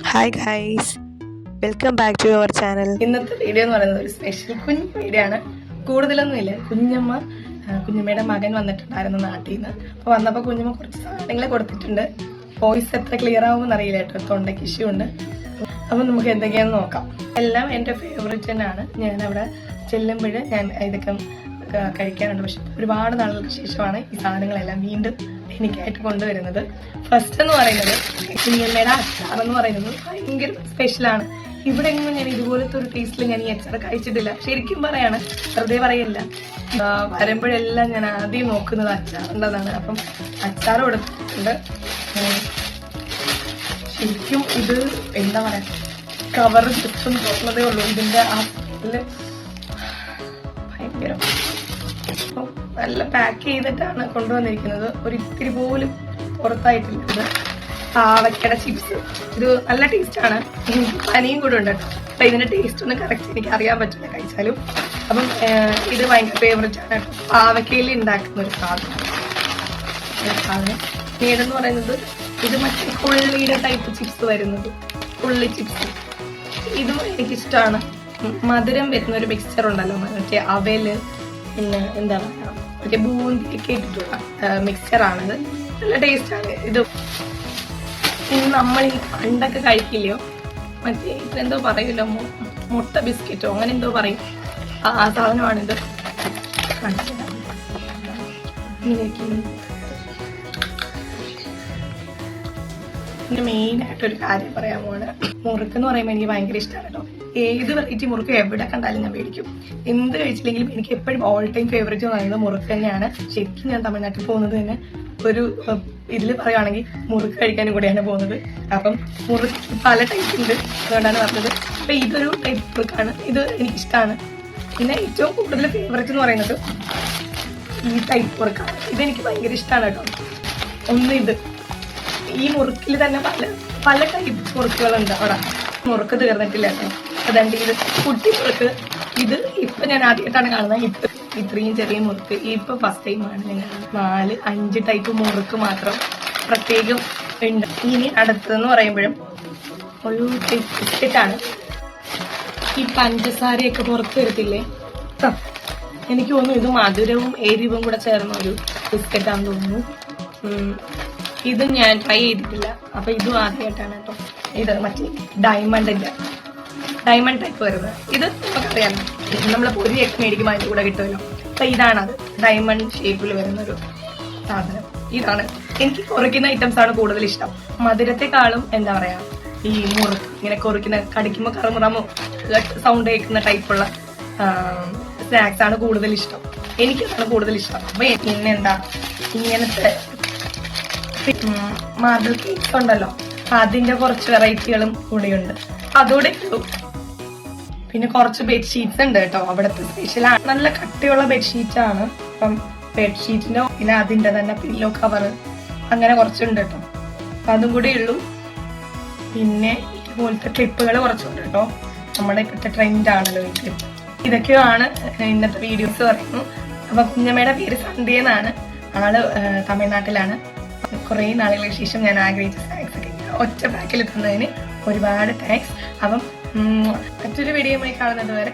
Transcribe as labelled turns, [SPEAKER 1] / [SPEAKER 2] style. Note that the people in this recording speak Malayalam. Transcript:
[SPEAKER 1] Hi guys, welcome back to our channel.
[SPEAKER 2] ഇന്നത്തെ വീഡിയോ എന്ന് പറയുന്നത് ഒരു സ്പെഷ്യൽ കുഞ്ഞു വീഡിയോ ആണ്. കൂടുതലൊന്നുമില്ല. കുഞ്ഞമ്മയുടെ മകൻ വന്നിട്ടുണ്ടായിരുന്നു നാട്ടിൽ നിന്ന്. അപ്പോൾ വന്നപ്പോൾ കുഞ്ഞമ്മ കുറച്ച് സാധനങ്ങൾ കൊടുത്തിട്ടുണ്ട്. വോയിസ് എത്ര ക്ലിയർ ആവുമെന്ന് അറിയില്ല കേട്ടോ, തൊണ്ടയ്ക്ക് ഇഷ്യൂ ഉണ്ട്. അപ്പം നമുക്ക് എന്തൊക്കെയാണെന്ന് നോക്കാം. എല്ലാം എൻ്റെ ഫേവറേറ്റ് തന്നെയാണ്. ഞാൻ അവിടെ ചെല്ലുമ്പോൾ ഞാൻ ഇതൊക്കെ കഴിക്കാറുണ്ട്. പക്ഷെ ഒരുപാട് നാളുകൾക്ക് ശേഷമാണ് ഈ സാധനങ്ങളെല്ലാം വീണ്ടും എനിക്കായിട്ട് കൊണ്ടുവരുന്നത്. ഫസ്റ്റ് എന്ന് പറയുന്നത് കുഞ്ഞമ്മയുടെ അച്ചാർ എന്ന് പറയുന്നത് ഭയങ്കര സ്പെഷ്യലാണ്. ഇവിടെ എങ്ങും ഞാൻ ഇതുപോലത്തെ ഒരു ടേസ്റ്റിൽ ഞാൻ ഈ അച്ചാർ കഴിച്ചിട്ടില്ല. ശരിക്കും പറയാണ്, വെറുതെ പറയില്ല. വരുമ്പോഴെല്ലാം ഞാൻ ആദ്യം നോക്കുന്നത് അച്ചാറിൻ്റെതാണ്. അപ്പം അച്ചാർ കൊടുത്തിട്ടുണ്ട്. ശരിക്കും ഇത് എന്താ പറയാ, കവർ ചുറ്റും തുറന്നതേ ഉള്ളൂ. ഇതിന്റെ ആ ഭയങ്കര നല്ല പാക്ക് ചെയ്തിട്ടാണ് കൊണ്ടുവന്നിരിക്കുന്നത്. ഒരു ഇത്തിരി പോലും പുറത്തായിട്ടില്ല. ഇത് പാവയ്ക്കട ചിപ്സ്, ഇത് നല്ല ടേസ്റ്റാണ്. പനിയും കൂടെ ഉണ്ട് കേട്ടോ. അപ്പൊ ഇതിന്റെ ടേസ്റ്റ് ഒന്നും കറക്റ്റ് എനിക്ക് അറിയാൻ പറ്റില്ല കഴിച്ചാലും. അപ്പം ഇത് ഭയങ്കര ഫേവറേറ്റ് ആണ് കേട്ടോ. പാവയ്ക്കയിൽ ഉണ്ടാക്കുന്ന ഒരു സാധനം. പിന്നീടെന്ന് പറയുന്നത് ഇത് മറ്റേ ഉള്ളിയുടെ ടൈപ്പ് ചിപ്സ് വരുന്നത്, ഉള്ളി ചിപ്സ്. ഇതും എനിക്കിഷ്ടമാണ്. മധുരം വരുന്ന ഒരു മിക്സ്ചർ ഉണ്ടല്ലോ, മറ്റേ അവല്, പിന്നെ എന്താ പറയുക, മറ്റേ ബൂന്തിയൊക്കെ ഇട്ടിട്ടുള്ള മിക്സ്ചറാണിത്. നല്ല ടേസ്റ്റാണ് ഇത്. ഇനി നമ്മൾ ഈ പണ്ടൊക്കെ കഴിക്കില്ലയോ, മറ്റേ ഇതെന്തോ പറയുമല്ലോ, മുട്ട ബിസ്ക്കറ്റോ അങ്ങനെ എന്തോ പറയും, ആ സാധനമാണിത്. പിന്നെ മെയിനായിട്ടൊരു കാര്യം പറയാൻ പോവാണ്. മുറുക്ക് എന്ന് പറയുമ്പോൾ എനിക്ക് ഭയങ്കര ഇഷ്ടമാണ് കേട്ടോ. ഏത് വെറൈറ്റി മുറുക്ക് എവിടെ കണ്ടാലും ഞാൻ മേടിക്കും. എന്ത് കഴിച്ചില്ലെങ്കിലും എനിക്ക് എപ്പോഴും ഓൾ ടൈം ഫേവറേറ്റ് എന്ന് പറയുന്നത് മുറുക്ക് തന്നെയാണ്. ശരിക്കും ഞാൻ തമിഴ്നാട്ടിൽ പോകുന്നത് തന്നെ ഒരു ഇതിൽ പറയുകയാണെങ്കിൽ മുറുക്ക് കഴിക്കാനും കൂടെയാണ് പോകുന്നത്. അപ്പം മുറുക്ക് പല ടൈപ്പ് ഉണ്ട്, അതുകൊണ്ടാണ് പറഞ്ഞത്. അപ്പൊ ഇതൊരു ടൈപ്പ് മുറുക്കാണ്. ഇത് എനിക്കിഷ്ടമാണ്. പിന്നെ ഏറ്റവും കൂടുതൽ ഫേവറേറ്റ് എന്ന് പറയുന്നത് ഈ ടൈപ്പ് മുറുക്കാണ്. ഇതെനിക്ക് ഭയങ്കര ഇഷ്ടമാണ് കേട്ടോ. ഒന്ന് ഇത്, ഈ മുറുക്കിൽ തന്നെ പല പല ടൈപ്പ് മുറുക്കുകളുണ്ട് അവിടെ. മുറുക്ക് തീർന്നിട്ടില്ല കേട്ടോ. അതുകൊണ്ട് ഇത് കുട്ടി മുറുക്ക്. ഇത് ഇപ്പൊ ഞാൻ ആദ്യമായിട്ടാണ് കാണുന്നത്. ഇത്രയും ചെറിയ മുറുക്ക് ഇപ്പൊ ഫസ്റ്റ് ടൈമാണ് ഞാൻ. 4-5 ടൈപ്പ് മുറുക്ക് മാത്രം പ്രത്യേകം ഉണ്ട്. ഇനി അടുത്തതെന്ന് പറയുമ്പോഴും ഒരു ബിസ്ക്കറ്റാണ്. ഈ പഞ്ചസാരയൊക്കെ പുറത്ത് വരത്തില്ലേ, എനിക്ക് തോന്നുന്നു ഇത് മധുരവും എരിവും കൂടെ ചേർന്ന ഒരു ബിസ്ക്കറ്റാണെന്ന് തോന്നുന്നു. ഇത് ഞാൻ ട്രൈ ചെയ്തിട്ടില്ല. അപ്പൊ ഇതും ആദ്യമായിട്ടാണ് കേട്ടോ. ഇത് മറ്റേ ഡയമണ്ട് ടൈപ്പ് വരുന്നത്. ഇത് നമുക്കറിയാമല്ലോ, നമ്മളെ പൊരിയൊക്കെ മേടിക്കുമ്പോൾ അതിന്റെ കൂടെ കിട്ടുമല്ലോ. അപ്പൊ ഇതാണത്, ഡയമണ്ട് ഷേപ്പിൽ വരുന്നൊരു സാധനം. ഇതാണ് എനിക്ക് കുറിക്കുന്ന ഐറ്റംസ് ആണ് കൂടുതൽ ഇഷ്ടം. മധുരത്തെക്കാളും എന്താ പറയാ, ഈ മുറുക്ക് ഇങ്ങനെ കുറിക്കുന്ന, കടിക്കുമ്പോൾ കറുമുറമോ സൗണ്ട് കേൾക്കുന്ന ടൈപ്പുള്ള സ്നാക്സ് ആണ് കൂടുതൽ ഇഷ്ടം. എനിക്കതാണ് കൂടുതൽ ഇഷ്ടം. അപ്പൊ പിന്നെന്താ, ഇങ്ങനത്തെ മാർബിൾ കേക്ക്സ് ഉണ്ടല്ലോ, അതിന്റെ കുറച്ച് വെറൈറ്റികളും കൂടെയുണ്ട്. അതോടെ ഉള്ളൂ. പിന്നെ കുറച്ച് ബെഡ്ഷീറ്റ്സ് ഉണ്ട് കേട്ടോ. അവിടുത്തെ സ്പെഷ്യലാണ്. നല്ല കട്ടിയുള്ള ബെഡ്ഷീറ്റ് ആണ്. അപ്പം ബെഡ്ഷീറ്റിന്റെ പിന്നെ അതിന്റെ തന്നെ പില്ലോ കവർ അങ്ങനെ കുറച്ചുണ്ട് കേട്ടോ. അപ്പൊ അതും കൂടെ ഉള്ളൂ. പിന്നെ ഇതുപോലത്തെ ക്ലിപ്പുകൾ കുറച്ചുണ്ട് കേട്ടോ. നമ്മുടെ ഇപ്പോഴത്തെ ട്രെൻഡ് ആണല്ലോ ഈ ക്ലിപ്പ്. ഇതൊക്കെയാണ് ഇന്നത്തെ വീഡിയോസ് പറയുന്നു. അപ്പൊ കുഞ്ഞമ്മയുടെ പേര് സന്ധ്യ എന്നാണ്. ആള് തമിഴ്നാട്ടിലാണ്. കുറെ നാളുകൾക്ക് ശേഷം ഞാൻ ആഗ്രഹിച്ച സ്നാക്സ് ഒക്കെ ഒറ്റ പാക്കിൽ തന്നതിന് ഒരുപാട് താങ്ക്സ്. അപ്പം മറ്റൊരു വീഡിയോയുമായി കാണുന്നത് വരെ